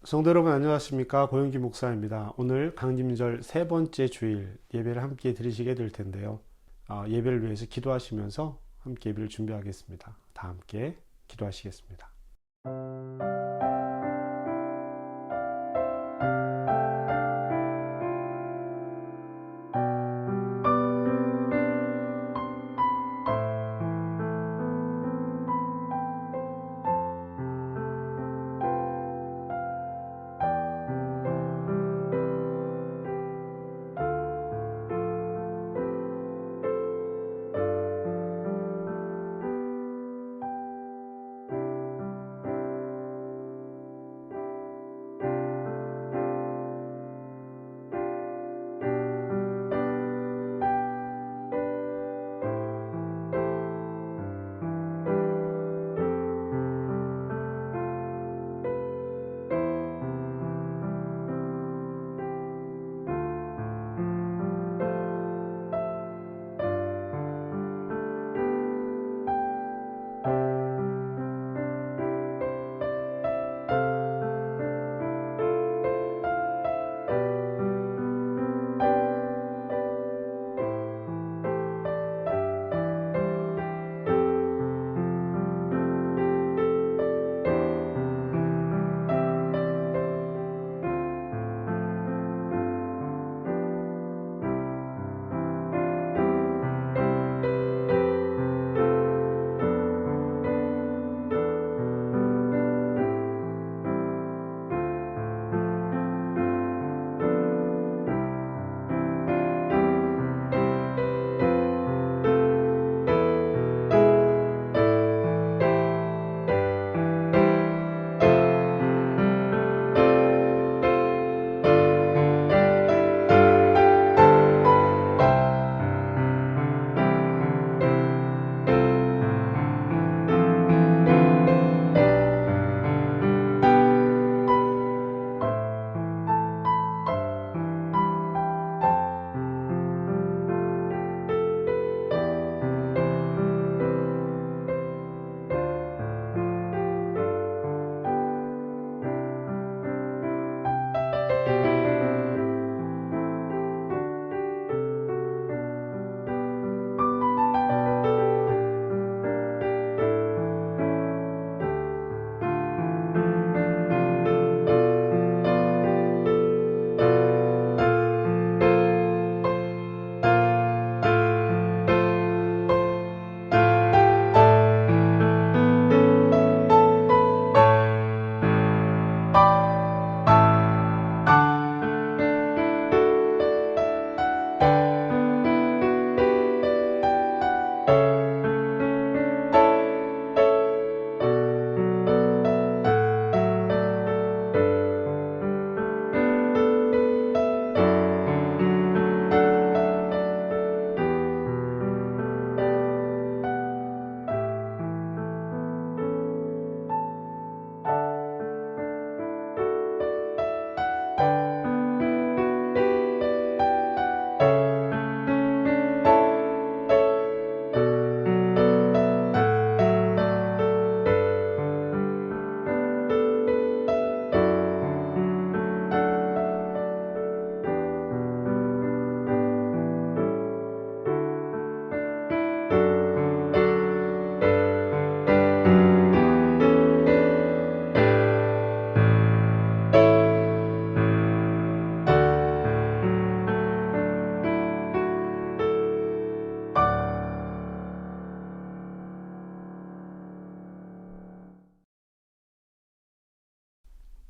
성도 여러분 안녕하십니까? 고영기 목사입니다. 오늘 강림절 세 번째 주일 예배를 함께 드리시게 될 텐데요. 예배를 위해서 기도하시면서 함께 예배를 준비하겠습니다. 다 함께 기도하시겠습니다.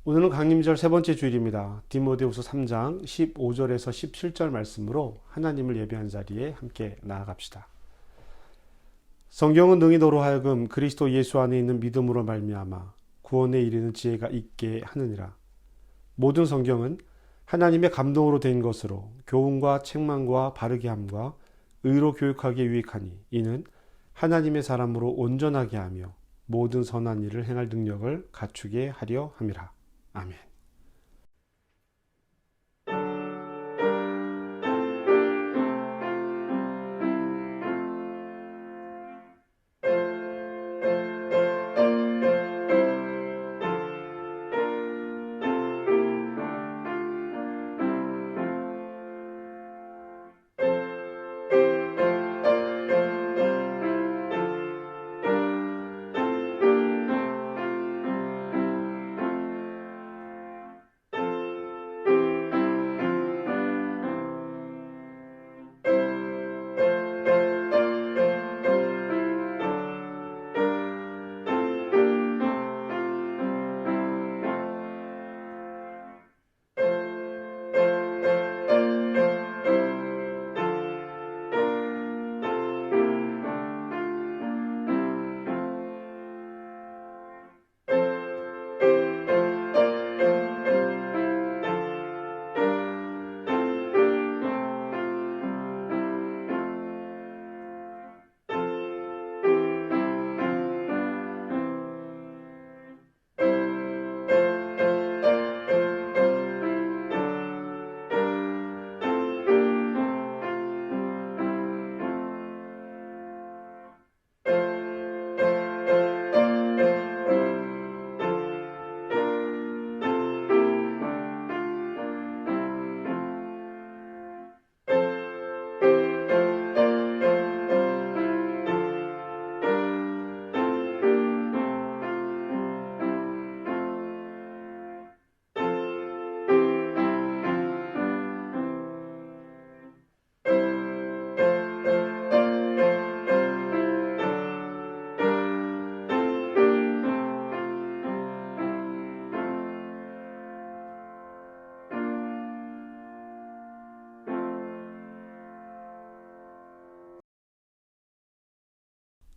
오늘은 강림절 세 번째 주일입니다. 디모데후서 3장 15절에서 17절 말씀으로 하나님을 예배한 자리에 함께 나아갑시다. 성경은 능히 너로 하여금 그리스도 예수 안에 있는 믿음으로 말미암아 구원에 이르는 지혜가 있게 하느니라. 모든 성경은 하나님의 감동으로 된 것으로 교훈과 책망과 바르게 함과 의로 교육하기에 유익하니 이는 하나님의 사람으로 온전하게 하며 모든 선한 일을 행할 능력을 갖추게 하려 함이라. 아멘.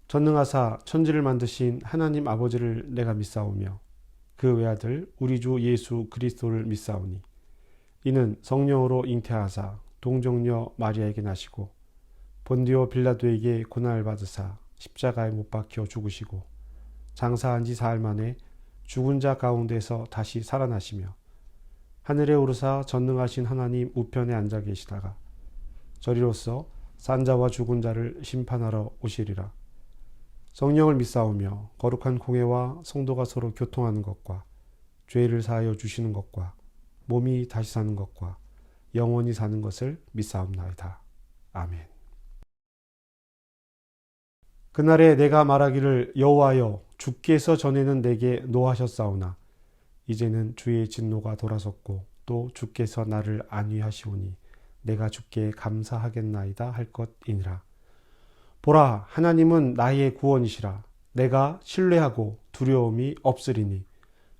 전능하사 천지를 만드신 하나님 아버지를 내가 믿사오며 그 외아들 우리 주 예수 그리스도를 믿사오니 이는 성령으로 잉태하사 동정녀 마리아에게 나시고 본디오 빌라도에게 고난을 받으사 십자가에 못 박혀 죽으시고 장사한 지 사흘 만에 죽은 자 가운데서 다시 살아나시며 하늘에 오르사 전능하신 하나님 우편에 앉아 계시다가 저리로서 산자와 죽은 자를 심판하러 오시리라. 성령을 믿사오며 거룩한 공회와 성도가 서로 교통하는 것과 죄를 사하여 주시는 것과 몸이 다시 사는 것과 영원히 사는 것을 믿사옵나이다. 아멘. 그날에 내가 말하기를 여호와여 주께서 전에는 내게 노하셨사오나 이제는 주의 진노가 돌아섰고 또 주께서 나를 안위하시오니 내가 주께 감사하겠나이다 할 것이니라. 보라, 하나님은 나의 구원이시라. 내가 신뢰하고 두려움이 없으리니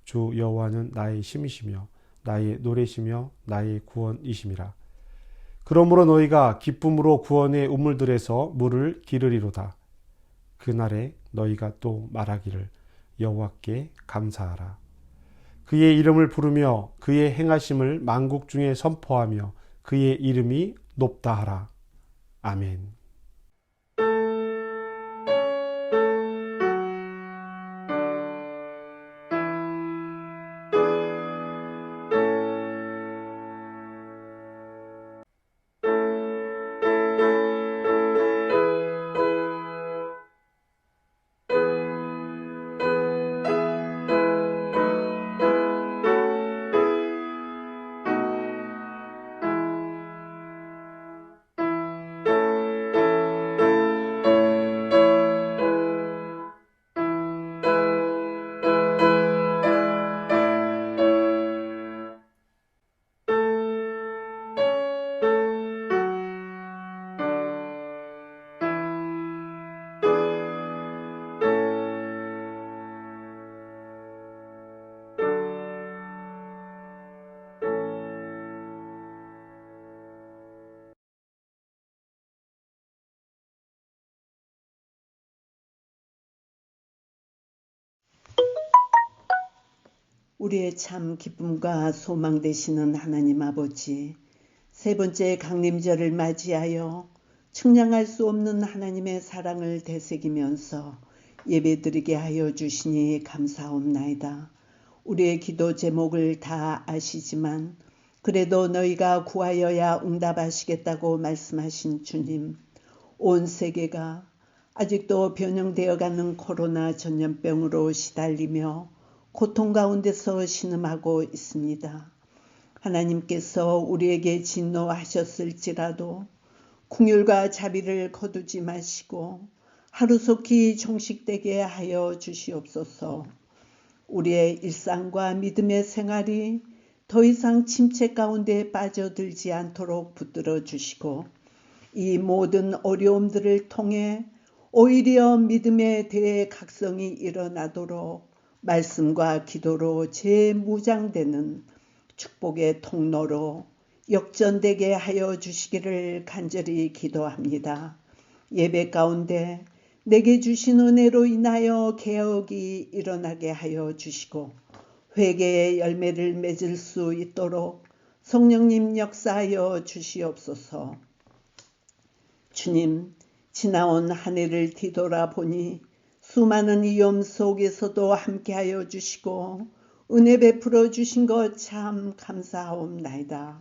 주 여호와는 나의 힘이시며 나의 노래시며 나의 구원이심이라. 그러므로 너희가 기쁨으로 구원의 우물들에서 물을 기르리로다. 그날에 너희가 또 말하기를 여호와께 감사하라. 그의 이름을 부르며 그의 행하심을 만국 중에 선포하며 그의 이름이 높다 하라. 아멘. 우리의 참 기쁨과 소망 되시는 하나님 아버지, 세 번째 강림절을 맞이하여 측량할 수 없는 하나님의 사랑을 되새기면서 예배드리게 하여 주시니 감사옵나이다. 우리의 기도 제목을 다 아시지만 그래도 너희가 구하여야 응답하시겠다고 말씀하신 주님, 온 세계가 아직도 변형되어가는 코로나 전염병으로 시달리며 고통 가운데서 신음하고 있습니다. 하나님께서 우리에게 진노하셨을지라도 긍휼과 자비를 거두지 마시고 하루속히 종식되게 하여 주시옵소서. 우리의 일상과 믿음의 생활이 더 이상 침체 가운데 빠져들지 않도록 붙들어 주시고 이 모든 어려움들을 통해 오히려 믿음의 대각성이 일어나도록 말씀과 기도로 재무장되는 축복의 통로로 역전되게 하여 주시기를 간절히 기도합니다. 예배 가운데 내게 주신 은혜로 인하여 개혁이 일어나게 하여 주시고 회개의 열매를 맺을 수 있도록 성령님 역사하여 주시옵소서. 주님, 지나온 한 해를 뒤돌아보니 수많은 위험 속에서도 함께하여 주시고 은혜 베풀어 주신 것 참 감사하옵나이다.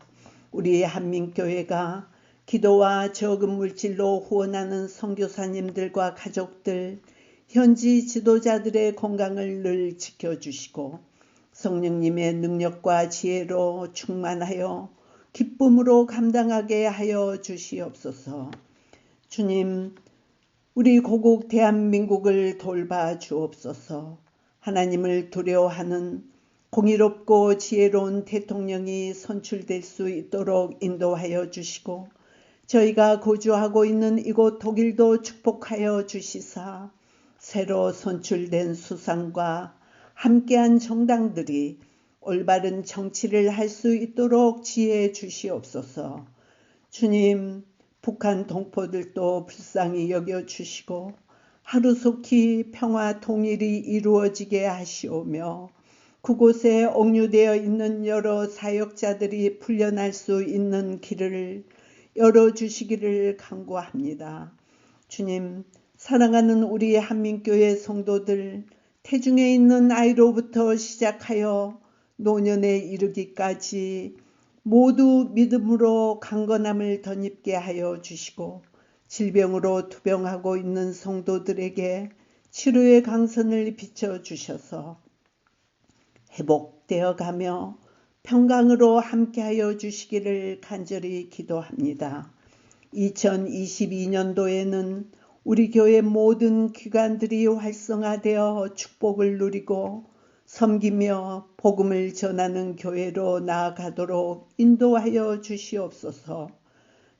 우리 한민교회가 기도와 적은 물질로 후원하는 선교사님들과 가족들, 현지 지도자들의 건강을 늘 지켜주시고 성령님의 능력과 지혜로 충만하여 기쁨으로 감당하게 하여 주시옵소서. 주님, 우리 고국 대한민국을 돌봐 주옵소서. 하나님을 두려워하는 공의롭고 지혜로운 대통령이 선출될 수 있도록 인도하여 주시고 저희가 거주하고 있는 이곳 독일도 축복하여 주시사 새로 선출된 수상과 함께한 정당들이 올바른 정치를 할 수 있도록 지혜해 주시옵소서. 주님, 북한 동포들도 불쌍히 여겨주시고 하루속히 평화 통일이 이루어지게 하시오며 그곳에 옥류되어 있는 여러 사역자들이 풀려날 수 있는 길을 열어주시기를 간구합니다. 주님, 사랑하는 우리 한민교회 성도들, 태중에 있는 아이로부터 시작하여 노년에 이르기까지 모두 믿음으로 강건함을 덧입게 하여 주시고 질병으로 투병하고 있는 성도들에게 치료의 강선을 비춰주셔서 회복되어 가며 평강으로 함께하여 주시기를 간절히 기도합니다. 2022년도에는 우리 교회 모든 기관들이 활성화되어 축복을 누리고 섬기며 복음을 전하는 교회로 나아가도록 인도하여 주시옵소서.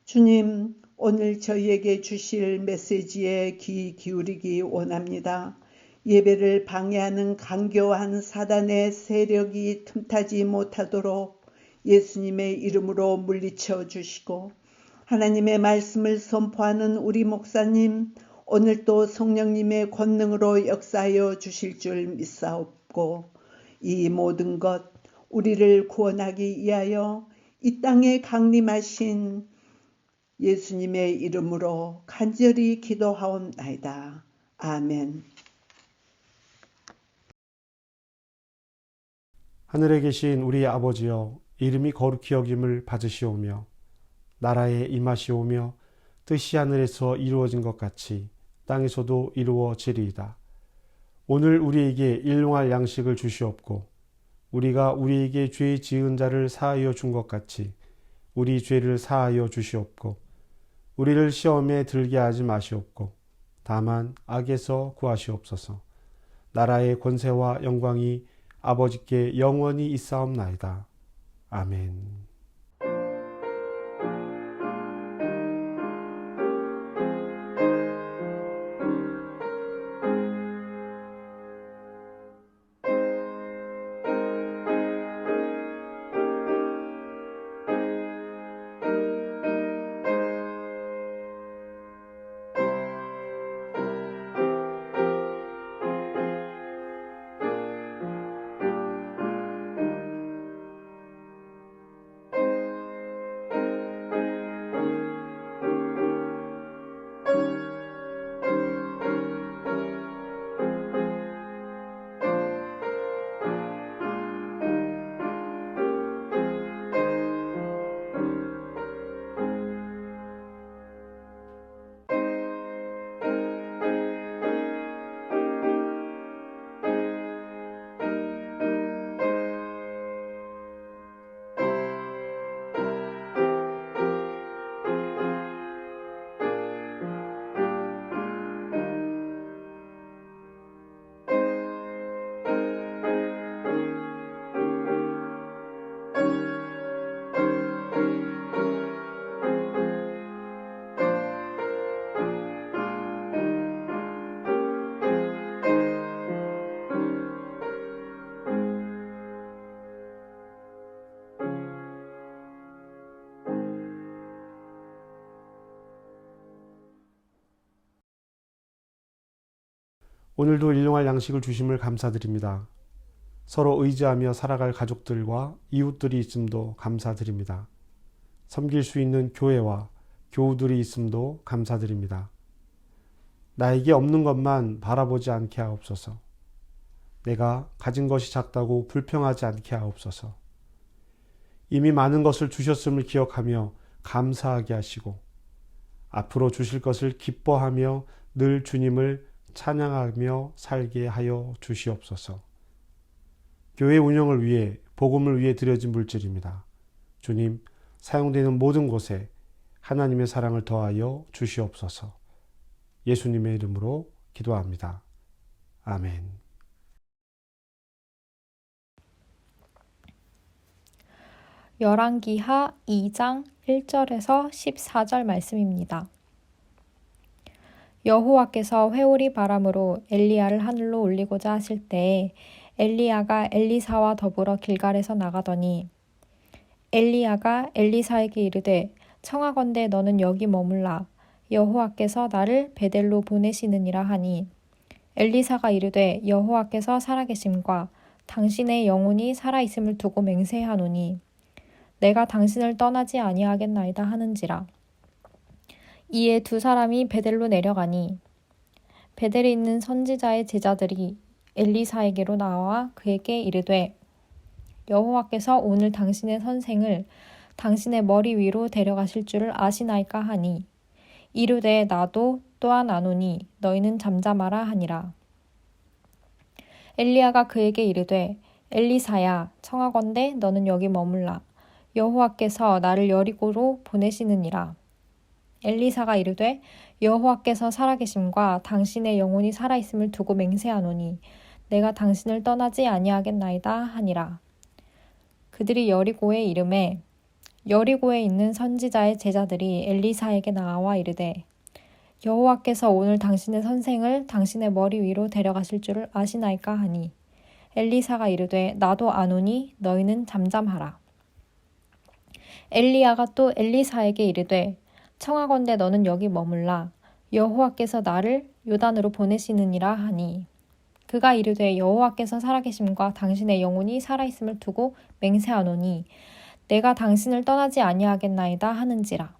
주님, 오늘 저희에게 주실 메시지에 귀 기울이기 원합니다. 예배를 방해하는 간교한 사단의 세력이 틈타지 못하도록 예수님의 이름으로 물리쳐 주시고 하나님의 말씀을 선포하는 우리 목사님, 오늘도 성령님의 권능으로 역사하여 주실 줄 믿사옵고 이 모든 것 우리를 구원하기 위하여 이 땅에 강림하신 예수님의 이름으로 간절히 기도하옵나이다. 아멘. 하늘에 계신 우리 아버지여, 이름이 거룩히 여김을 받으시오며 나라에 임하시오며 뜻이 하늘에서 이루어진 것 같이 땅에서도 이루어지리이다. 오늘 우리에게 일용할 양식을 주시옵고 우리가 우리에게 죄 지은 자를 사하여 준 것 같이 우리 죄를 사하여 주시옵고 우리를 시험에 들게 하지 마시옵고 다만 악에서 구하시옵소서. 나라의 권세와 영광이 아버지께 영원히 있사옵나이다. 아멘. 오늘도 일용할 양식을 주심을 감사드립니다. 서로 의지하며 살아갈 가족들과 이웃들이 있음도 감사드립니다. 섬길 수 있는 교회와 교우들이 있음도 감사드립니다. 나에게 없는 것만 바라보지 않게 하옵소서. 내가 가진 것이 작다고 불평하지 않게 하옵소서. 이미 많은 것을 주셨음을 기억하며 감사하게 하시고 앞으로 주실 것을 기뻐하며 늘 주님을 찬양하며 살게 하여 주시옵소서. 교회 운영을 위해 복음을 위해 드려진 물질입니다. 주님, 사용되는 모든 곳에 하나님의 사랑을 더하여 주시옵소서. 예수님의 이름으로 기도합니다. 아멘. 열왕기하 2장 1절에서 14절 말씀입니다. 여호와께서 회오리 바람으로 엘리야를 하늘로 올리고자 하실 때에 엘리야가 엘리사와 더불어 길갈에서 나가더니 엘리야가 엘리사에게 이르되 청하건대 너는 여기 머물라. 여호와께서 나를 베델로 보내시느니라 하니 엘리사가 이르되 여호와께서 살아계심과 당신의 영혼이 살아있음을 두고 맹세하노니 내가 당신을 떠나지 아니하겠나이다 하는지라. 이에 두 사람이 베델로 내려가니 베델에 있는 선지자의 제자들이 엘리사에게로 나와 그에게 이르되 여호와께서 오늘 당신의 선생을 당신의 머리 위로 데려가실 줄을 아시나이까 하니 이르되 나도 또한 아노니 너희는 잠잠하라 하니라. 엘리야가 그에게 이르되 엘리사야 청하건대 너는 여기 머물라. 여호와께서 나를 여리고로 보내시느니라. 엘리사가 이르되 여호와께서 살아계심과 당신의 영혼이 살아있음을 두고 맹세하노니 내가 당신을 떠나지 아니하겠나이다 하니라. 그들이 여리고에 이르매 여리고에 있는 선지자의 제자들이 엘리사에게 나와 이르되 여호와께서 오늘 당신의 선생을 당신의 머리 위로 데려가실 줄을 아시나이까 하니 엘리사가 이르되 나도 아노니 너희는 잠잠하라. 엘리야가 또 엘리사에게 이르되 청하건대 너는 여기 머물라. 여호와께서 나를 요단으로 보내시느니라 하니 그가 이르되 여호와께서 살아계심과 당신의 영혼이 살아있음을 두고 맹세하노니 내가 당신을 떠나지 아니하겠나이다 하는지라.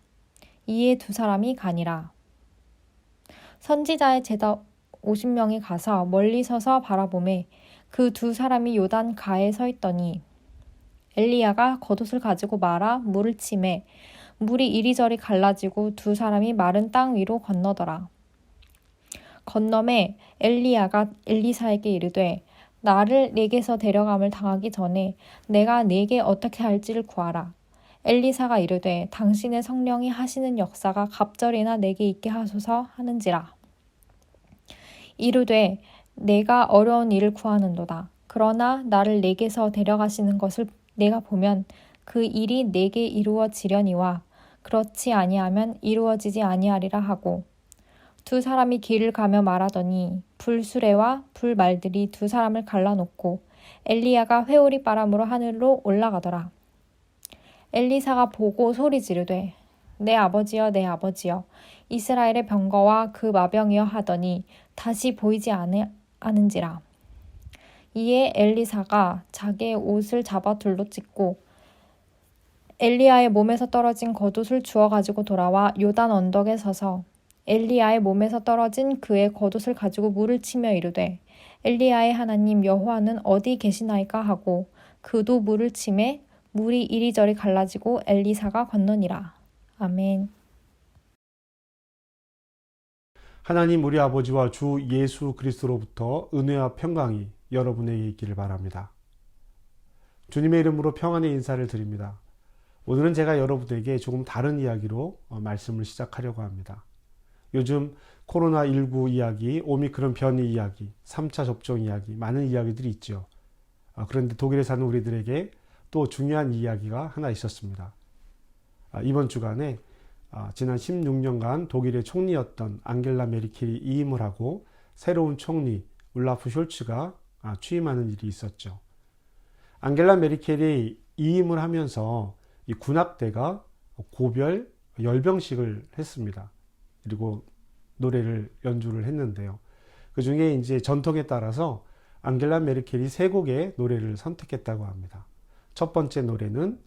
이에 두 사람이 가니라. 선지자의 제자 50명이 가서 멀리 서서 바라보매 그 두 사람이 요단 가에 서 있더니 엘리야가 겉옷을 가지고 말아 물을 치매 물이 이리저리 갈라지고 두 사람이 마른 땅 위로 건너더라. 건너매 엘리야가 엘리사에게 이르되 나를 네게서 데려감을 당하기 전에 내가 네게 어떻게 할지를 구하라. 엘리사가 이르되 당신의 성령이 하시는 역사가 갑절이나 내게 있게 하소서 하는지라. 이르되 내가 어려운 일을 구하는도다. 그러나 나를 네게서 데려가시는 것을 내가 보면 그 일이 내게 이루어지려니와 그렇지 아니하면 이루어지지 아니하리라 하고 두 사람이 길을 가며 말하더니 불수레와 불말들이 두 사람을 갈라놓고 엘리야가 회오리 바람으로 하늘로 올라가더라. 엘리사가 보고 소리 지르되 내 아버지여 내 아버지여 이스라엘의 병거와 그 마병이여 하더니 다시 보이지 않은지라. 이에 엘리사가 자기의 옷을 잡아 둘로 찢고 엘리야의 몸에서 떨어진 겉옷을 주워 가지고 돌아와 요단 언덕에 서서 엘리야의 몸에서 떨어진 그의 겉옷을 가지고 물을 치며 이르되 엘리야의 하나님 여호와는 어디 계시나이까 하고 그도 물을 치매 물이 이리저리 갈라지고 엘리사가 건너니라. 아멘. 하나님 우리 아버지와 주 예수 그리스도로부터 은혜와 평강이 여러분에게 있기를 바랍니다. 주님의 이름으로 평안의 인사를 드립니다. 오늘은 제가 여러분에게 조금 다른 이야기로 말씀을 시작하려고 합니다. 요즘 코로나19 이야기, 오미크론 변이 이야기, 3차 접종 이야기, 많은 이야기들이 있죠. 그런데 독일에 사는 우리들에게 또 중요한 이야기가 하나 있었습니다. 이번 주간에 지난 16년간 독일의 총리였던 앙겔라 메르켈이 이임을 하고 새로운 총리 울라프 숄츠가 취임하는 일이 있었죠. 앙겔라 메르켈이 이임을 하면서 이 군악대가 고별 열병식을 했습니다. 그리고 노래를 연주를 했는데요. 그 중에 이제 전통에 따라서 앙겔라 메르켈이 세 곡의 노래를 선택했다고 합니다. 첫 번째 노래는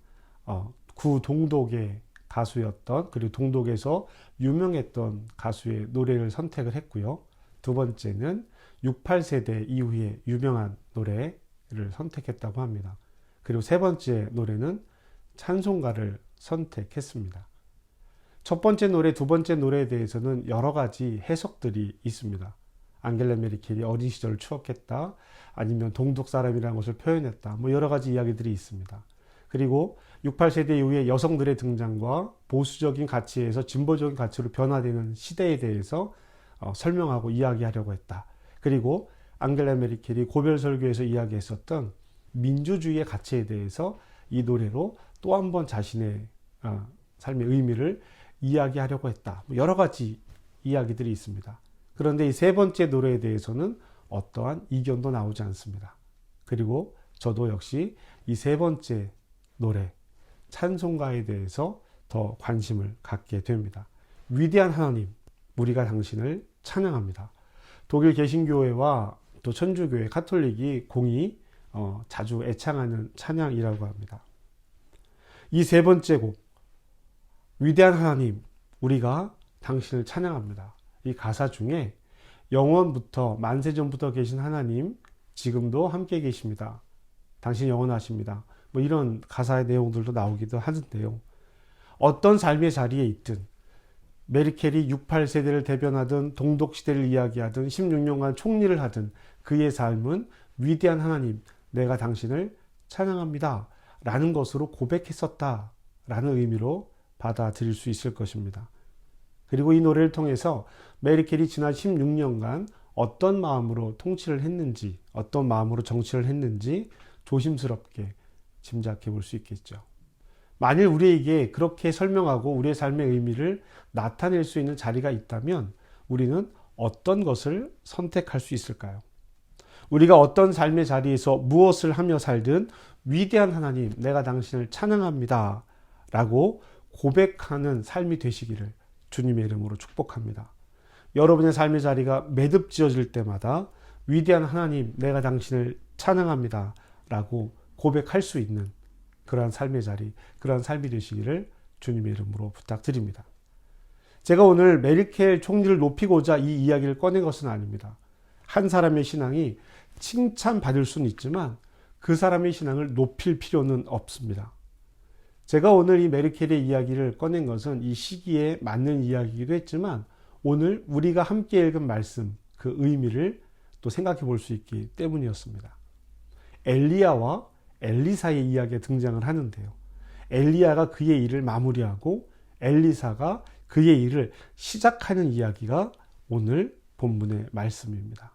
구동독의 가수였던 그리고 동독에서 유명했던 가수의 노래를 선택을 했고요. 두 번째는 68세대 이후에 유명한 노래를 선택했다고 합니다. 그리고 세 번째 노래는 찬송가를 선택했습니다. 첫 번째 노래, 두 번째 노래에 대해서는 여러 가지 해석들이 있습니다. 앙겔라 메르켈이 어린 시절을 추억했다, 아니면 동독 사람이라는 것을 표현했다, 여러 가지 이야기들이 있습니다. 그리고 68세대 이후에 여성들의 등장과 보수적인 가치에서 진보적인 가치로 변화되는 시대에 대해서 설명하고 이야기하려고 했다. 그리고 앙겔라 메르켈이 고별 설교에서 이야기했었던 민주주의의 가치에 대해서 이 노래로 또 한 번 자신의 삶의 의미를 이야기하려고 했다. 여러 가지 이야기들이 있습니다. 그런데 이 세 번째 노래에 대해서는 어떠한 이견도 나오지 않습니다. 그리고 저도 역시 이 세 번째 노래, 찬송가에 대해서 더 관심을 갖게 됩니다. 위대한 하나님, 우리가 당신을 찬양합니다. 독일 개신교회와 또 천주교회, 가톨릭이 공히 자주 애창하는 찬양이라고 합니다. 이 세 번째 곡, 위대한 하나님, 우리가 당신을 찬양합니다. 이 가사 중에 영원부터 만세전부터 계신 하나님, 지금도 함께 계십니다. 당신 영원하십니다. 뭐 이런 가사의 내용들도 나오기도 하는데요. 어떤 삶의 자리에 있든 메르켈이 68세대를 대변하든 동독시대를 이야기하든 16년간 총리를 하든 그의 삶은 위대한 하나님, 내가 당신을 찬양합니다 라는 것으로 고백했었다 라는 의미로 받아들일 수 있을 것입니다. 그리고 이 노래를 통해서 메르켈이 지난 16년간 어떤 마음으로 통치를 했는지, 어떤 마음으로 정치를 했는지 조심스럽게 짐작해 볼 수 있겠죠. 만일 우리에게 그렇게 설명하고 우리의 삶의 의미를 나타낼 수 있는 자리가 있다면 우리는 어떤 것을 선택할 수 있을까요? 우리가 어떤 삶의 자리에서 무엇을 하며 살든 위대한 하나님, 내가 당신을 찬양합니다 라고 고백하는 삶이 되시기를 주님의 이름으로 축복합니다. 여러분의 삶의 자리가 매듭지어질 때마다 위대한 하나님, 내가 당신을 찬양합니다 라고 고백할 수 있는 그러한 삶의 자리, 그러한 삶이 되시기를 주님의 이름으로 부탁드립니다. 제가 오늘 메르켈 총리를 높이고자 이 이야기를 꺼낸 것은 아닙니다. 한 사람의 신앙이 칭찬받을 수는 있지만 그 사람의 신앙을 높일 필요는 없습니다. 제가 오늘 이 메르켈의 이야기를 꺼낸 것은 이 시기에 맞는 이야기이기도 했지만 오늘 우리가 함께 읽은 말씀, 그 의미를 또 생각해 볼 수 있기 때문이었습니다. 엘리야와 엘리사의 이야기가 등장을 하는데요. 엘리야가 그의 일을 마무리하고 엘리사가 그의 일을 시작하는 이야기가 오늘 본문의 말씀입니다.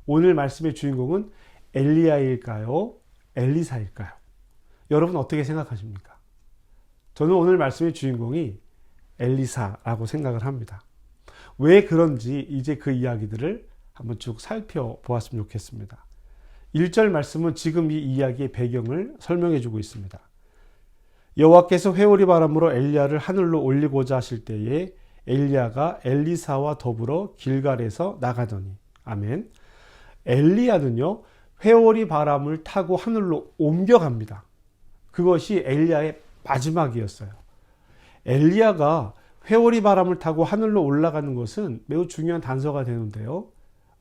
오늘 말씀의 주인공은 엘리야일까요? 엘리사일까요? 여러분 어떻게 생각하십니까? 저는 오늘 말씀의 주인공이 엘리사라고 생각을 합니다. 왜 그런지 이제 그 이야기들을 한번 쭉 살펴보았으면 좋겠습니다. 1절 말씀은 지금 이 이야기의 배경을 설명해 주고 있습니다. 여호와께서 회오리 바람으로 엘리야를 하늘로 올리고자 하실 때에 엘리야가 엘리사와 더불어 길갈에서 나가더니. 아멘. 엘리야는요, 회오리 바람을 타고 하늘로 옮겨갑니다. 그것이 엘리야의 마지막이었어요. 엘리야가 회오리 바람을 타고 하늘로 올라가는 것은 매우 중요한 단서가 되는데요.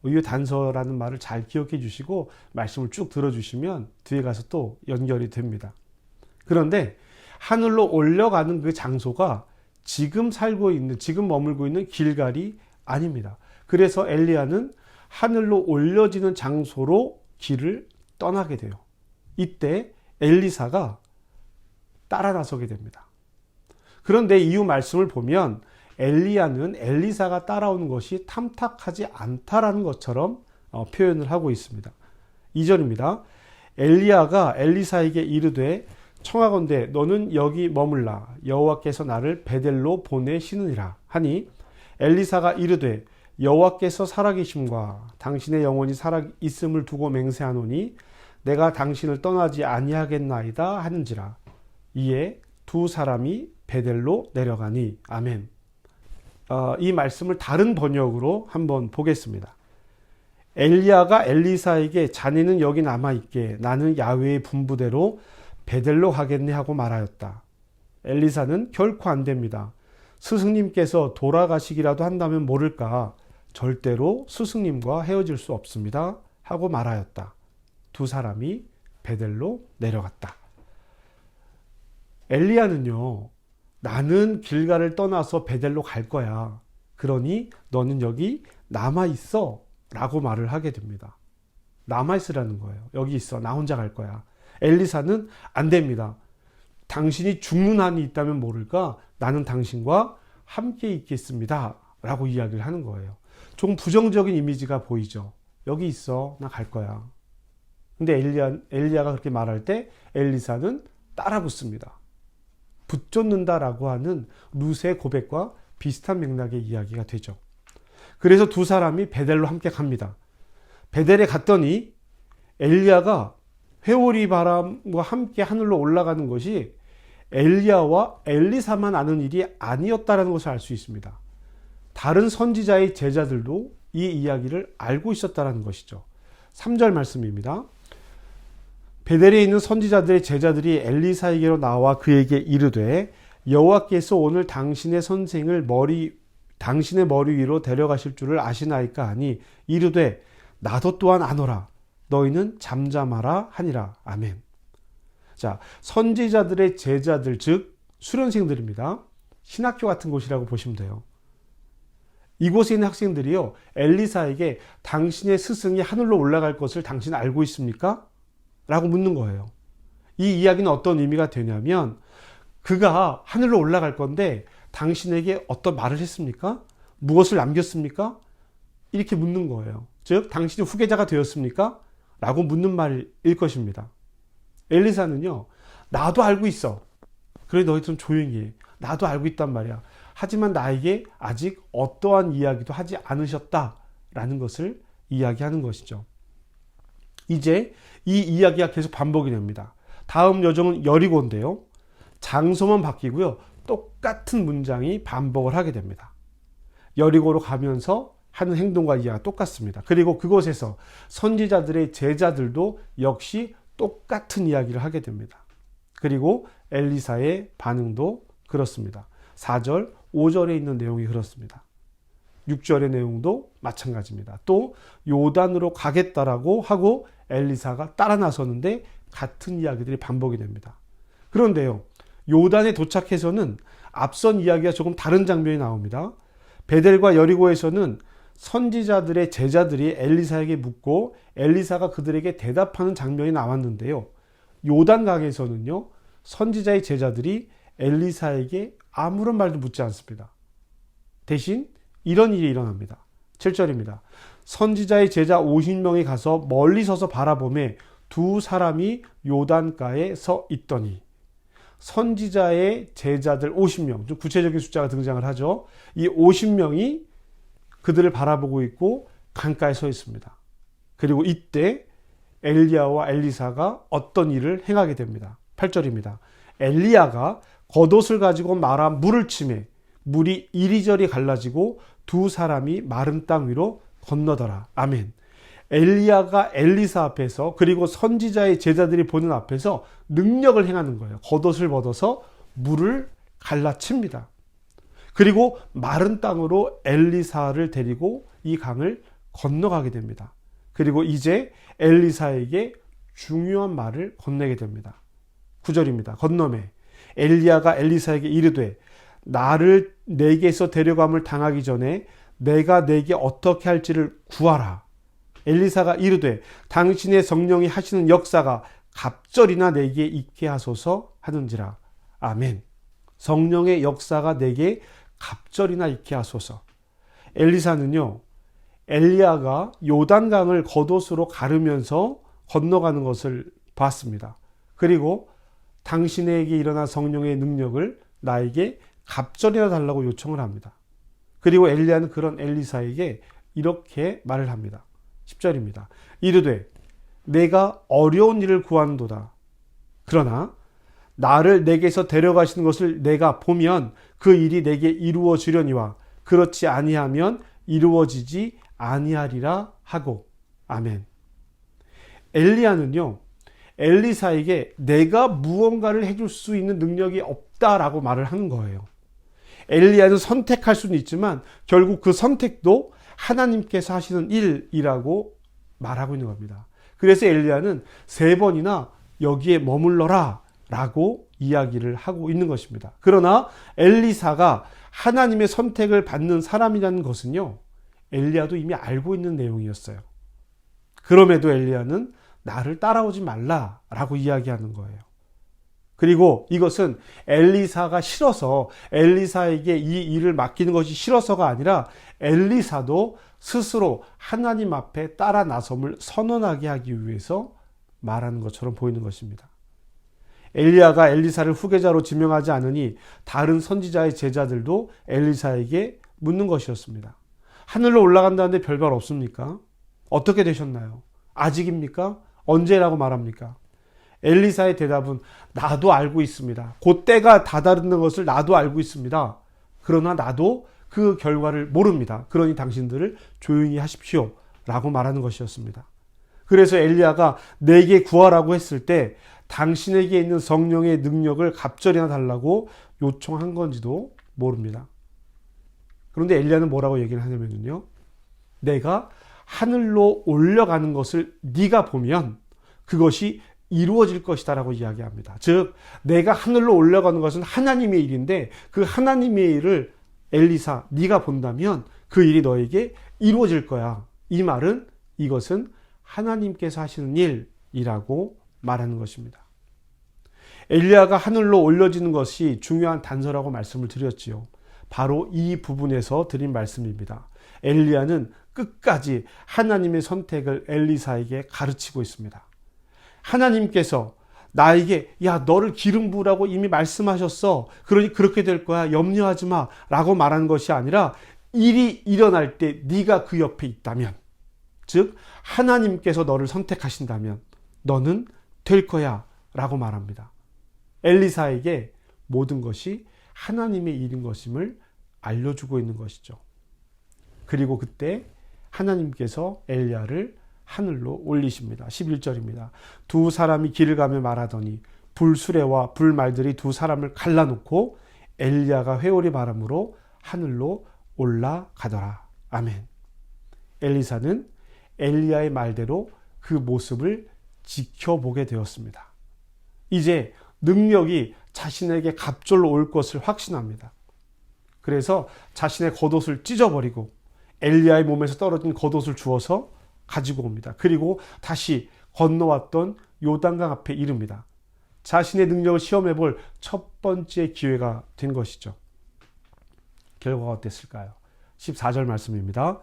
이 단서라는 말을 잘 기억해 주시고 말씀을 쭉 들어주시면 뒤에 가서 또 연결이 됩니다. 그런데 하늘로 올라가는 그 장소가 지금 살고 있는, 지금 머물고 있는 길갈이 아닙니다. 그래서 엘리야는 하늘로 올려지는 장소로 길을 떠나게 돼요. 이때 엘리사가 따라 나서게 됩니다. 그런데 이후 말씀을 보면 엘리야는 엘리사가 따라오는 것이 탐탁하지 않다라는 것처럼 표현을 하고 있습니다. 2절입니다. 엘리야가 엘리사에게 이르되 청하건대 너는 여기 머물라 여호와께서 나를 베델로 보내시느니라 하니 엘리사가 이르되 여호와께서 살아계심과 당신의 영혼이 살아있음을 두고 맹세하노니 내가 당신을 떠나지 아니하겠나이다 하는지라. 이에 두 사람이 베델로 내려가니. 아멘. 이 말씀을 다른 번역으로 한번 보겠습니다. 엘리야가 엘리사에게 자네는 여기 남아있게 나는 야훼의 분부대로 베델로 가겠네 하고 말하였다. 엘리사는 결코 안 됩니다. 스승님께서 돌아가시기라도 한다면 모를까 절대로 스승님과 헤어질 수 없습니다 하고 말하였다. 두 사람이 베델로 내려갔다. 엘리야는요, 나는 길갈을 떠나서 베델로 갈 거야. 그러니 너는 여기 남아있어 라고 말을 하게 됩니다. 남아있으라는 거예요. 여기 있어. 나 혼자 갈 거야. 엘리사는 안 됩니다. 당신이 죽는 한이 있다면 모를까 나는 당신과 함께 있겠습니다 라고 이야기를 하는 거예요. 조금 부정적인 이미지가 보이죠. 여기 있어. 나 갈 거야. 근데 엘리야가 그렇게 말할 때 엘리사는 따라 붙습니다. 붙쫓는다라고 하는 룻의 고백과 비슷한 맥락의 이야기가 되죠. 그래서 두 사람이 베델로 함께 갑니다. 베델에 갔더니 엘리야가 회오리 바람과 함께 하늘로 올라가는 것이 엘리야와 엘리사만 아는 일이 아니었다는 것을 알 수 있습니다. 다른 선지자의 제자들도 이 이야기를 알고 있었다는 것이죠. 3절 말씀입니다. 베델에 있는 선지자들의 제자들이 엘리사에게로 나와 그에게 이르되 여호와께서 오늘 당신의 머리 위로 데려가실 줄을 아시나이까 하니 이르되 나도 또한 아노라. 너희는 잠잠하라 하니라. 아멘. 자, 선지자들의 제자들, 즉 수련생들입니다. 신학교 같은 곳이라고 보시면 돼요. 이곳에 있는 학생들이요, 엘리사에게 당신의 스승이 하늘로 올라갈 것을 당신 알고 있습니까? 라고 묻는 거예요. 이 이야기는 어떤 의미가 되냐면 그가 하늘로 올라갈 건데 당신에게 어떤 말을 했습니까? 무엇을 남겼습니까? 이렇게 묻는 거예요. 즉 당신이 후계자가 되었습니까? 라고 묻는 말일 것입니다. 엘리사는요, 나도 알고 있어. 그래 너희 좀 조용히 해. 나도 알고 있단 말이야. 하지만 나에게 아직 어떠한 이야기도 하지 않으셨다라는 것을 이야기하는 것이죠. 이제 이 이야기가 계속 반복이 됩니다. 다음 여정은 여리고인데요. 장소만 바뀌고요. 똑같은 문장이 반복을 하게 됩니다. 여리고로 가면서 하는 행동과 이야기가 똑같습니다. 그리고 그곳에서 선지자들의 제자들도 역시 똑같은 이야기를 하게 됩니다. 그리고 엘리사의 반응도 그렇습니다. 4절, 5절에 있는 내용이 그렇습니다. 6절의 내용도 마찬가지입니다. 또 요단으로 가겠다라고 하고 엘리사가 따라 나서는데 같은 이야기들이 반복이 됩니다. 그런데요, 요단에 도착해서는 앞선 이야기가 조금 다른 장면이 나옵니다. 베델과 여리고에서는 선지자들의 제자들이 엘리사에게 묻고 엘리사가 그들에게 대답하는 장면이 나왔는데요. 요단강에서는요, 선지자의 제자들이 엘리사에게 아무런 말도 묻지 않습니다. 대신 이런 일이 일어납니다. 7절입니다. 선지자의 제자 50명이 가서 멀리 서서 바라보매 두 사람이 요단가에 서 있더니, 선지자의 제자들 50명, 좀 구체적인 숫자가 등장을 하죠. 이 50명이 그들을 바라보고 있고 강가에 서 있습니다. 그리고 이때 엘리야와 엘리사가 어떤 일을 행하게 됩니다. 8절입니다. 엘리야가 겉옷을 가지고 말아 물을 치매 물이 이리저리 갈라지고 두 사람이 마른 땅 위로 건너더라. 아멘. 엘리야가 엘리사 앞에서, 그리고 선지자의 제자들이 보는 앞에서 능력을 행하는 거예요. 겉옷을 벗어서 물을 갈라칩니다. 그리고 마른 땅으로 엘리사를 데리고 이 강을 건너가게 됩니다. 그리고 이제 엘리사에게 중요한 말을 건네게 됩니다. 9절입니다. 건너매 엘리야가 엘리사에게 이르되 나를 내게서 데려감을 당하기 전에 내가 내게 어떻게 할지를 구하라. 엘리사가 이르되 당신의 성령이 하시는 역사가 갑절이나 내게 있게 하소서 하는지라. 아멘. 성령의 역사가 내게 갑절이나 있게 하소서. 엘리사는요, 엘리야가 요단강을 겉옷으로 가르면서 건너가는 것을 봤습니다. 그리고 당신에게 일어난 성령의 능력을 나에게 갑절이나 달라고 요청을 합니다. 그리고 엘리야는 그런 엘리사에게 이렇게 말을 합니다. 10절입니다. 이르되 내가 어려운 일을 구하는도다. 그러나 나를 내게서 데려가시는 것을 내가 보면 그 일이 내게 이루어지려니와 그렇지 아니하면 이루어지지 아니하리라 하고. 아멘. 엘리야는요, 엘리사에게 내가 무언가를 해줄 수 있는 능력이 없다라고 말을 하는 거예요. 엘리야는 선택할 수는 있지만 결국 그 선택도 하나님께서 하시는 일이라고 말하고 있는 겁니다. 그래서 엘리야는 3번이나 여기에 머물러라 라고 이야기를 하고 있는 것입니다. 그러나 엘리사가 하나님의 선택을 받는 사람이라는 것은요, 엘리야도 이미 알고 있는 내용이었어요. 그럼에도 엘리야는 나를 따라오지 말라라고 이야기하는 거예요. 그리고 이것은 엘리사가 싫어서, 엘리사에게 이 일을 맡기는 것이 싫어서가 아니라 엘리사도 스스로 하나님 앞에 따라 나섬을 선언하게 하기 위해서 말하는 것처럼 보이는 것입니다. 엘리야가 엘리사를 후계자로 지명하지 않으니 다른 선지자의 제자들도 엘리사에게 묻는 것이었습니다. 하늘로 올라간다는데 별말 없습니까? 어떻게 되셨나요? 아직입니까? 언제라고 말합니까? 엘리사의 대답은 나도 알고 있습니다. 곧 때가 다다르는 것을 나도 알고 있습니다. 그러나 나도 그 결과를 모릅니다. 그러니 당신들을 조용히 하십시오. 라고 말하는 것이었습니다. 그래서 엘리야가 내게 구하라고 했을 때 당신에게 있는 성령의 능력을 갑절이나 달라고 요청한 건지도 모릅니다. 그런데 엘리야는 뭐라고 얘기를 하냐면요. 내가 하늘로 올라가는 것을 네가 보면 그것이 이루어질 것이다 라고 이야기합니다. 즉 내가 하늘로 올라가는 것은 하나님의 일인데 그 하나님의 일을 엘리사 네가 본다면 그 일이 너에게 이루어질 거야. 이 말은 이것은 하나님께서 하시는 일이라고 말하는 것입니다. 엘리야가 하늘로 올려지는 것이 중요한 단서라고 말씀을 드렸지요. 바로 이 부분에서 드린 말씀입니다. 엘리야는 끝까지 하나님의 선택을 엘리사에게 가르치고 있습니다. 하나님께서 나에게 야 너를 기름 부으라고 이미 말씀하셨어. 그러니 그렇게 될 거야. 염려하지 마. 라고 말하는 것이 아니라 일이 일어날 때 네가 그 옆에 있다면 즉 하나님께서 너를 선택하신다면 너는 될 거야 라고 말합니다. 엘리사에게 모든 것이 하나님의 일인 것임을 알려주고 있는 것이죠. 그리고 그때 하나님께서 엘리야를 하늘로 올리십니다. 11절입니다. 두 사람이 길을 가며 말하더니 불수레와 불말들이 두 사람을 갈라놓고 엘리야가 회오리 바람으로 하늘로 올라가더라. 아멘. 엘리사는 엘리야의 말대로 그 모습을 지켜보게 되었습니다. 이제 능력이 자신에게 갑절로 올 것을 확신합니다. 그래서 자신의 겉옷을 찢어버리고 엘리야의 몸에서 떨어진 겉옷을 주워서 가지고 옵니다. 그리고 다시 건너왔던 요단강 앞에 이릅니다. 자신의 능력을 시험해 볼 첫 번째 기회가 된 것이죠. 결과가 어땠을까요? 14절 말씀입니다.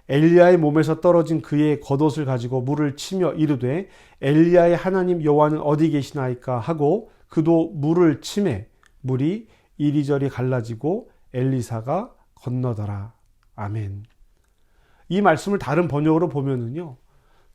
엘리야의 몸에서 떨어진 그의 겉옷을 가지고 물을 치며 이르되 엘리야의 하나님 여호와는 어디 계시나이까 하고 그도 물을 치매 물이 이리저리 갈라지고 엘리사가 건너더라. 아멘. 이 말씀을 다른 번역으로 보면은요.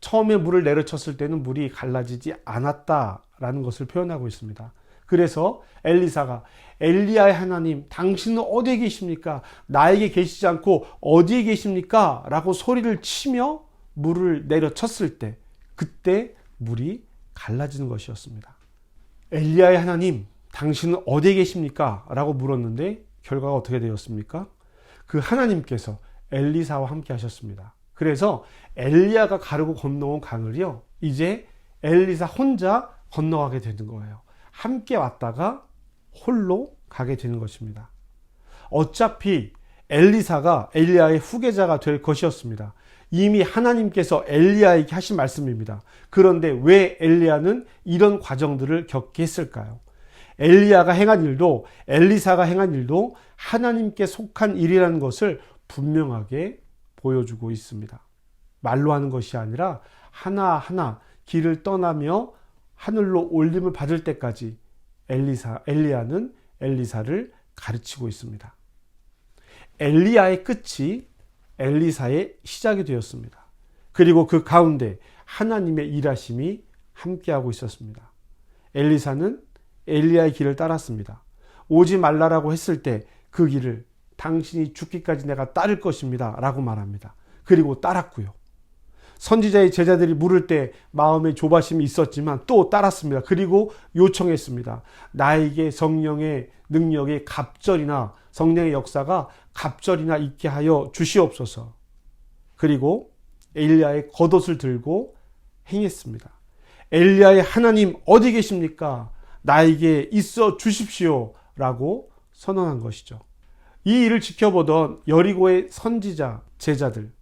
처음에 물을 내려쳤을 때는 물이 갈라지지 않았다라는 것을 표현하고 있습니다. 그래서 엘리사가 엘리야의 하나님 당신은 어디에 계십니까? 나에게 계시지 않고 어디에 계십니까? 라고 소리를 치며 물을 내려쳤을 때 그때 물이 갈라지는 것이었습니다. 엘리야의 하나님 당신은 어디에 계십니까? 라고 물었는데 결과가 어떻게 되었습니까? 그 하나님께서 엘리사와 함께 하셨습니다. 그래서 엘리야가 가르고 건너온 강을요 이제 엘리사 혼자 건너가게 되는 거예요. 함께 왔다가 홀로 가게 되는 것입니다. 어차피 엘리사가 엘리야의 후계자가 될 것이었습니다. 이미 하나님께서 엘리야에게 하신 말씀입니다. 그런데 왜 엘리야는 이런 과정들을 겪게 했을까요? 엘리야가 행한 일도 엘리사가 행한 일도 하나님께 속한 일이라는 것을 분명하게 보여주고 있습니다. 말로 하는 것이 아니라 하나하나 길을 떠나며 하늘로 올림을 받을 때까지 엘리야는 엘리사를 가르치고 있습니다. 엘리야의 끝이 엘리사의 시작이 되었습니다. 그리고 그 가운데 하나님의 일하심이 함께하고 있었습니다. 엘리사는 엘리야의 길을 따랐습니다. 오지 말라라고 했을 때 그 길을 당신이 죽기까지 내가 따를 것입니다 라고 말합니다. 그리고 따랐고요. 선지자의 제자들이 물을 때 마음의 조바심이 있었지만 또 따랐습니다. 그리고 요청했습니다. 나에게 성령의 능력이 갑절이나 성령의 역사가 갑절이나 있게 하여 주시옵소서. 그리고 엘리야의 겉옷을 들고 행했습니다. 엘리야의 하나님 어디 계십니까? 나에게 있어 주십시오 라고 선언한 것이죠. 이 일을 지켜보던 여리고의 선지자 제자들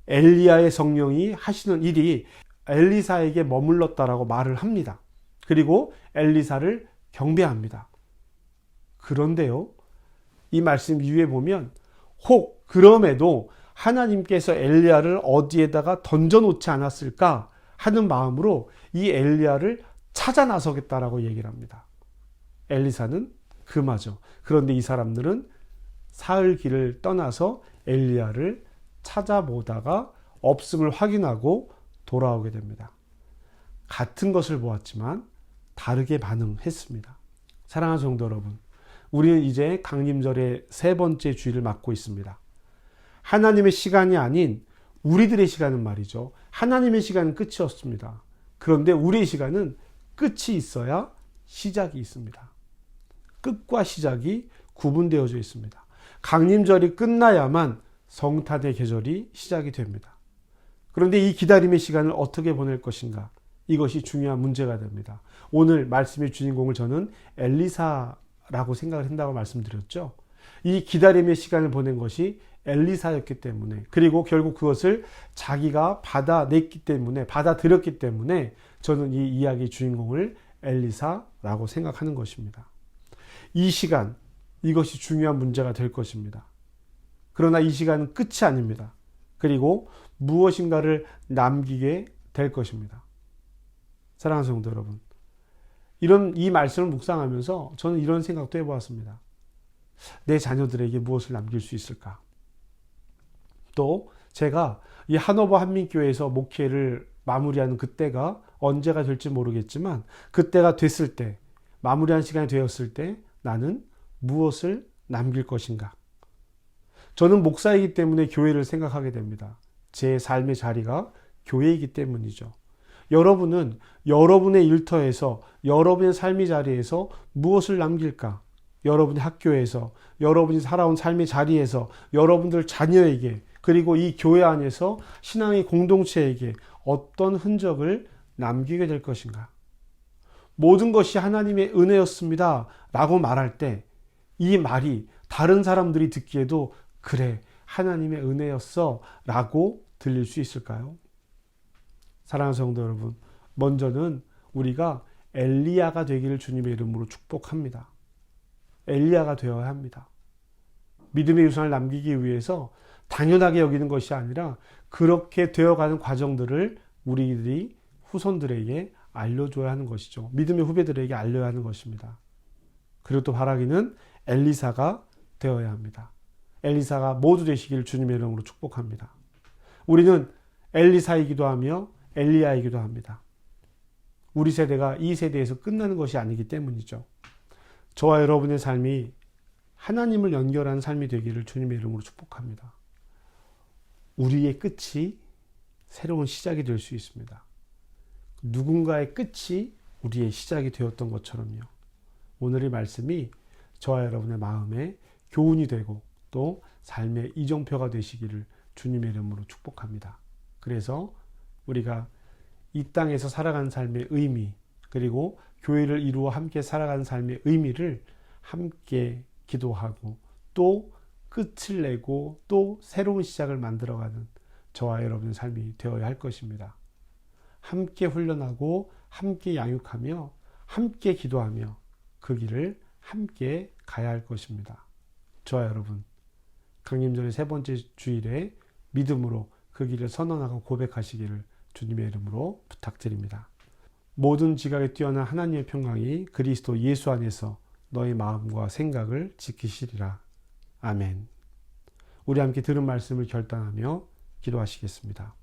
엘리야의 성령이 하시는 일이 엘리사에게 머물렀다라고 말을 합니다. 그리고 엘리사를 경배합니다. 그런데요, 이 말씀 이후에 보면 혹 그럼에도 하나님께서 엘리야를 어디에다가 던져놓지 않았을까 하는 마음으로 이 엘리야를 찾아 나서겠다라고 얘기를 합니다. 엘리사는 그마저. 그런데 이 사람들은 사흘 길을 떠나서 엘리야를 찾아보다가 없음을 확인하고 돌아오게 됩니다. 같은 것을 보았지만 다르게 반응했습니다. 사랑하는 성도 여러분, 우리는 이제 강림절의 세 번째 주일을 맞고 있습니다. 하나님의 시간이 아닌 우리들의 시간은 말이죠. 하나님의 시간은 끝이 없습니다. 그런데 우리의 시간은 끝이 있어야 시작이 있습니다. 끝과 시작이 구분되어져 있습니다. 강림절이 끝나야만 성탄의 계절이 시작이 됩니다. 그런데 이 기다림의 시간을 어떻게 보낼 것인가? 이것이 중요한 문제가 됩니다. 오늘 말씀의 주인공을 저는 엘리사라고 생각을 한다고 말씀드렸죠. 이 기다림의 시간을 보낸 것이 엘리사였기 때문에, 그리고 결국 그것을 자기가 받아들였기 때문에 저는 이 이야기의 주인공을 엘리사라고 생각하는 것입니다. 이 시간, 이것이 중요한 문제가 될 것입니다. 그러나 이 시간은 끝이 아닙니다. 그리고 무엇인가를 남기게 될 것입니다. 사랑하는 성도 여러분, 이 말씀을 묵상하면서 저는 이런 생각도 해보았습니다. 내 자녀들에게 무엇을 남길 수 있을까? 또 제가 이 한오버 한민교회에서 목회를 마무리하는 그때가 언제가 될지 모르겠지만, 그때가 됐을 때, 마무리한 시간이 되었을 때 나는 무엇을 남길 것인가? 저는 목사이기 때문에 교회를 생각하게 됩니다. 제 삶의 자리가 교회이기 때문이죠. 여러분은 여러분의 일터에서, 여러분의 삶의 자리에서 무엇을 남길까? 여러분의 학교에서, 여러분이 살아온 삶의 자리에서, 여러분들 자녀에게, 그리고 이 교회 안에서 신앙의 공동체에게 어떤 흔적을 남기게 될 것인가? 모든 것이 하나님의 은혜였습니다 라고 말할 때 이 말이 다른 사람들이 듣기에도 그래, 하나님의 은혜였어 라고 들릴 수 있을까요? 사랑하는 성도 여러분, 먼저는 우리가 엘리야가 되기를 주님의 이름으로 축복합니다. 엘리야가 되어야 합니다. 믿음의 유산을 남기기 위해서 당연하게 여기는 것이 아니라 그렇게 되어가는 과정들을 우리들이 후손들에게 알려줘야 하는 것이죠. 믿음의 후배들에게 알려야 하는 것입니다. 그리고 또 바라기는 엘리사가 되어야 합니다. 엘리사가 모두 되시기를 주님의 이름으로 축복합니다. 우리는 엘리사이기도 하며 엘리야이기도 합니다. 우리 세대가 이 세대에서 끝나는 것이 아니기 때문이죠. 저와 여러분의 삶이 하나님을 연결하는 삶이 되기를 주님의 이름으로 축복합니다. 우리의 끝이 새로운 시작이 될 수 있습니다. 누군가의 끝이 우리의 시작이 되었던 것처럼요. 오늘의 말씀이 저와 여러분의 마음에 교훈이 되고 또 삶의 이정표가 되시기를 주님의 이름으로 축복합니다. 그래서 우리가 이 땅에서 살아가는 삶의 의미, 그리고 교회를 이루어 함께 살아가는 삶의 의미를 함께 기도하고 또 끝을 내고 또 새로운 시작을 만들어가는 저와 여러분의 삶이 되어야 할 것입니다. 함께 훈련하고 함께 양육하며 함께 기도하며 그 길을 함께 가야 할 것입니다. 저와 여러분, 강림절의 세 번째 주일에 믿음으로 그 길을 선언하고 고백하시기를 주님의 이름으로 부탁드립니다. 모든 지각에 뛰어난 하나님의 평강이 그리스도 예수 안에서 너의 마음과 생각을 지키시리라. 아멘. 우리 함께 들은 말씀을 결단하며 기도하시겠습니다.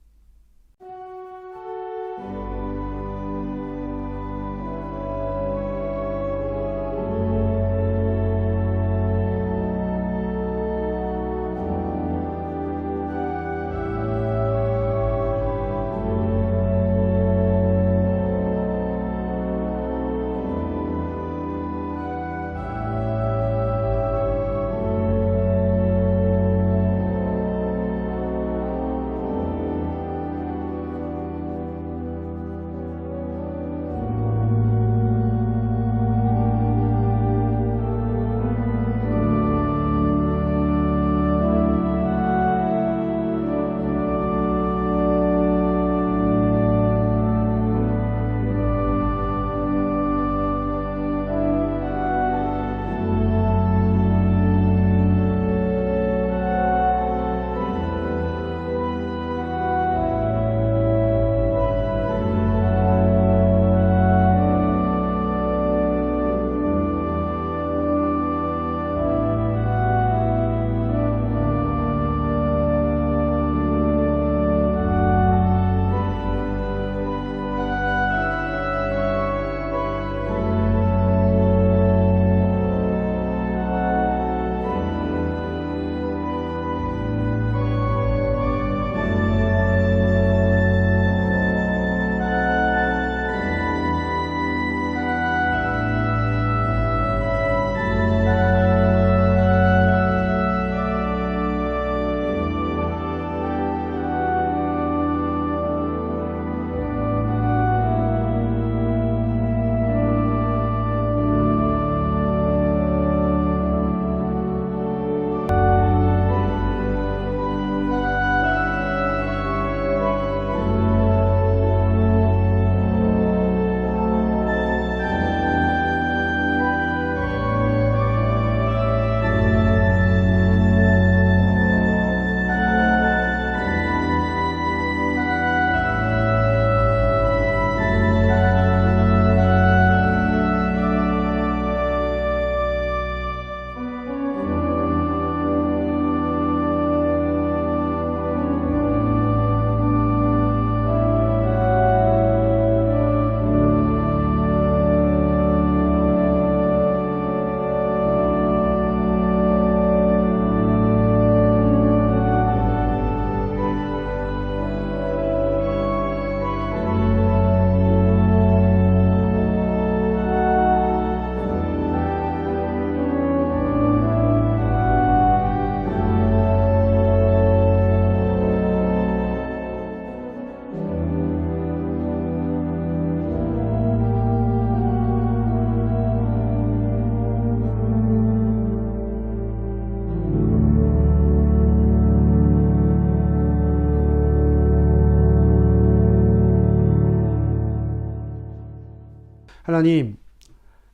하나님,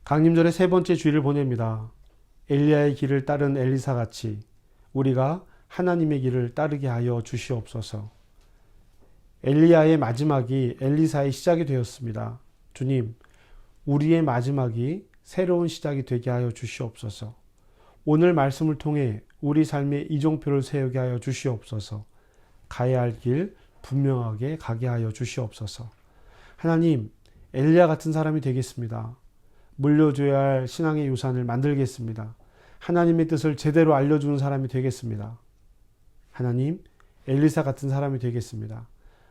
강림절의 세 번째 주일을 보냅니다. 엘리야의 길을 따른 엘리사 같이 우리가 하나님의 길을 따르게 하여 주시옵소서. 엘리야의 마지막이 엘리사의 시작이 되었습니다. 주님, 우리의 마지막이 새로운 시작이 되게 하여 주시옵소서. 오늘 말씀을 통해 우리 삶의 이종표를 세우게 하여 주시옵소서. 가야 할 길 분명하게 가게 하여 주시옵소서. 하나님, 엘리야 같은 사람이 되겠습니다. 물려줘야 할 신앙의 유산을 만들겠습니다. 하나님의 뜻을 제대로 알려주는 사람이 되겠습니다. 하나님, 엘리사 같은 사람이 되겠습니다.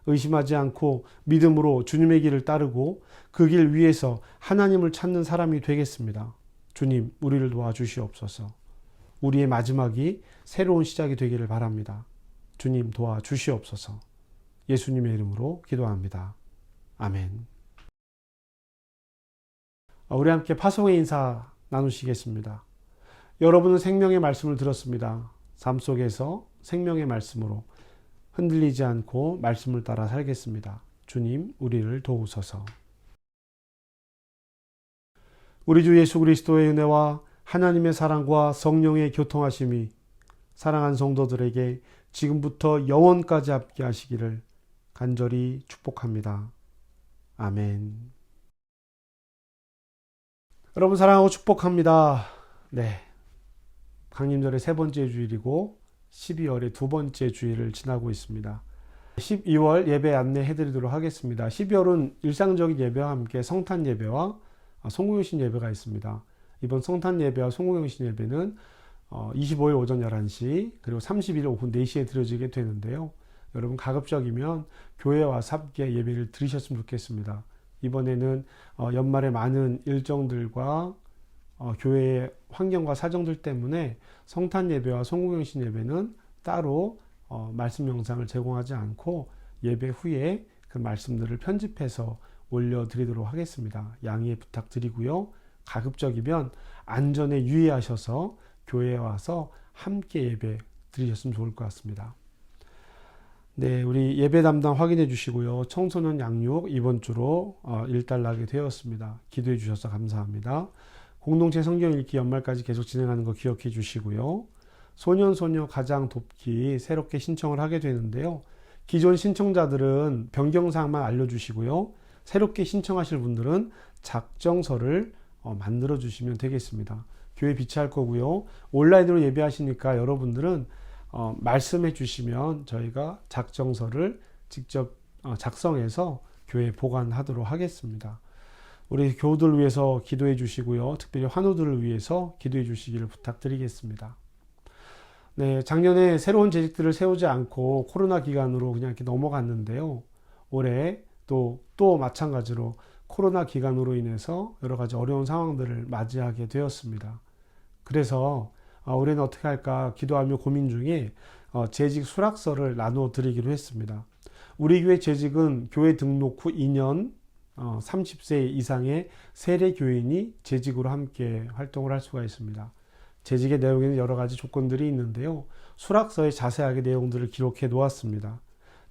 의심하지 않고 믿음으로 주님의 길을 따르고 그 길 위에서 하나님을 찾는 사람이 되겠습니다. 주님, 우리를 도와주시옵소서. 우리의 마지막이 새로운 시작이 되기를 바랍니다. 주님, 도와주시옵소서. 예수님의 이름으로 기도합니다. 아멘. 우리 함께 파송의 인사 나누시겠습니다. 여러분은 생명의 말씀을 들었습니다. 삶 속에서 생명의 말씀으로 흔들리지 않고 말씀을 따라 살겠습니다. 주님, 우리를 도우소서. 우리 주 예수 그리스도의 은혜와 하나님의 사랑과 성령의 교통하심이 사랑하는 성도들에게 지금부터 영원까지 함께 하시기를 간절히 축복합니다. 아멘. 여러분 사랑하고 축복합니다. 네, 강림절의 세 번째 주일이고 12월의 두 번째 주일을 지나고 있습니다. 12월 예배 안내해드리도록 하겠습니다. 12월은 일상적인 예배와 함께 성탄 예배와 송구영신 예배가 있습니다. 이번 성탄 예배와 송구영신 예배는 25일 오전 11시 그리고 30일 오후 4시에 드려지게 되는데요. 여러분 가급적이면 교회에 와서 함께 예배를 드리셨으면 좋겠습니다. 이번에는 연말에 많은 일정들과 교회의 환경과 사정들 때문에 성탄 예배와 송구영신 예배는 따로 말씀 영상을 제공하지 않고 예배 후에 그 말씀들을 편집해서 올려드리도록 하겠습니다. 양해 부탁드리고요. 가급적이면 안전에 유의하셔서 교회에 와서 함께 예배 드리셨으면 좋을 것 같습니다. 네, 우리 예배 담당 확인해 주시고요. 청소년 양육 이번 주로 일단락이 되었습니다. 기도해 주셔서 감사합니다. 공동체 성경 읽기 연말까지 계속 진행하는 거 기억해 주시고요. 소년소녀 가장 돕기 새롭게 신청을 하게 되는데요. 기존 신청자들은 변경사항만 알려주시고요. 새롭게 신청하실 분들은 작정서를 만들어 주시면 되겠습니다. 교회 비치할 거고요. 온라인으로 예배하시니까 여러분들은 말씀해 주시면 저희가 작정서를 직접 작성해서 교회에 보관하도록 하겠습니다. 우리 교우들을 위해서 기도해 주시고요. 특별히 환우들을 위해서 기도해 주시기를 부탁드리겠습니다. 네, 작년에 새로운 재직들을 세우지 않고 코로나 기간으로 그냥 이렇게 넘어갔는데요. 올해 또 마찬가지로 코로나 기간으로 인해서 여러 가지 어려운 상황들을 맞이하게 되었습니다. 그래서 올해는 어떻게 할까 기도하며 고민 중에 재직 수락서를 나누어 드리기로 했습니다. 우리 교회 재직은 교회 등록 후 2년 30세 이상의 세례 교인이 재직으로 함께 활동을 할 수가 있습니다. 재직의 내용에는 여러 가지 조건들이 있는데요. 수락서에 자세하게 내용들을 기록해 놓았습니다.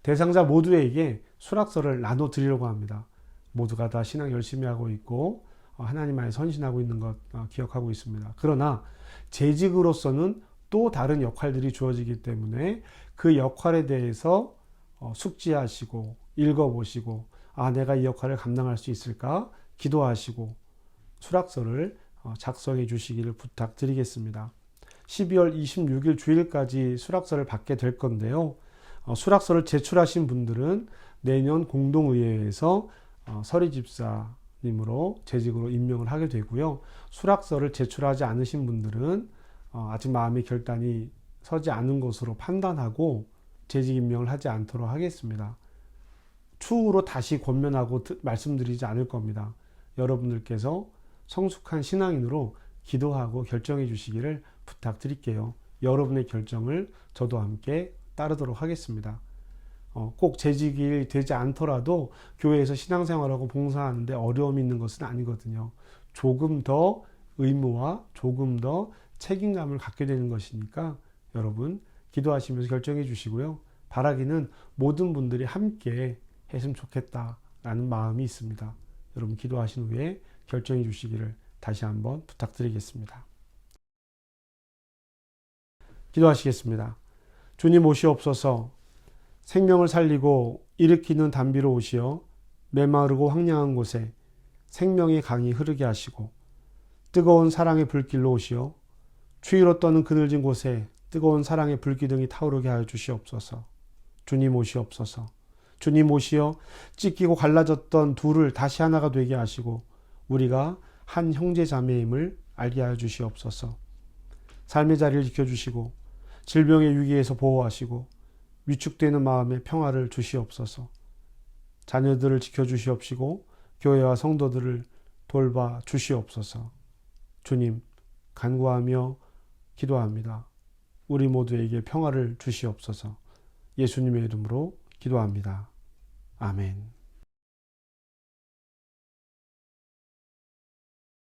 대상자 모두에게 수락서를 나눠 드리려고 합니다. 모두가 다 신앙 열심히 하고 있고 하나님 안에 선신하고 있는 것 기억하고 있습니다. 그러나 재직으로서는 또 다른 역할들이 주어지기 때문에 그 역할에 대해서 숙지하시고 읽어보시고 내가 이 역할을 감당할 수 있을까 기도하시고 수락서를 작성해 주시기를 부탁드리겠습니다. 12월 26일 주일까지 수락서를 받게 될 건데요. 수락서를 제출하신 분들은 내년 공동의회에서 서리집사님으로 재직으로 임명을 하게 되고요. 수락서를 제출하지 않으신 분들은 아직 마음의 결단이 서지 않은 것으로 판단하고 재직 임명을 하지 않도록 하겠습니다. 추후로 다시 권면하고 말씀드리지 않을 겁니다. 여러분들께서 성숙한 신앙인으로 기도하고 결정해 주시기를 부탁드릴게요. 여러분의 결정을 저도 함께 따르도록 하겠습니다. 꼭 재직이 되지 않더라도 교회에서 신앙생활하고 봉사하는데 어려움이 있는 것은 아니거든요. 조금 더 의무와 조금 더 책임감을 갖게 되는 것이니까 여러분 기도하시면서 결정해 주시고요. 바라기는 모든 분들이 함께 했으면 좋겠다라는 마음이 있습니다. 여러분 기도하신 후에 결정해 주시기를 다시 한번 부탁드리겠습니다. 기도하시겠습니다. 주님 오시옵소서. 생명을 살리고 일으키는 단비로 오시어 메마르고 황량한 곳에 생명의 강이 흐르게 하시고 뜨거운 사랑의 불길로 오시어 추위로 떠는 그늘진 곳에 뜨거운 사랑의 불기둥이 타오르게 하여 주시옵소서. 주님 오시옵소서. 주님 오시어 찢기고 갈라졌던 둘을 다시 하나가 되게 하시고 우리가 한 형제 자매임을 알게 하여 주시옵소서. 삶의 자리를 지켜주시고 질병의 위기에서 보호하시고 위축되는 마음에 평화를 주시옵소서. 자녀들을 지켜주시옵시고 교회와 성도들을 돌봐 주시옵소서. 주님 간구하며 기도합니다. 우리 모두에게 평화를 주시옵소서. 예수님의 이름으로 기도합니다. 아멘.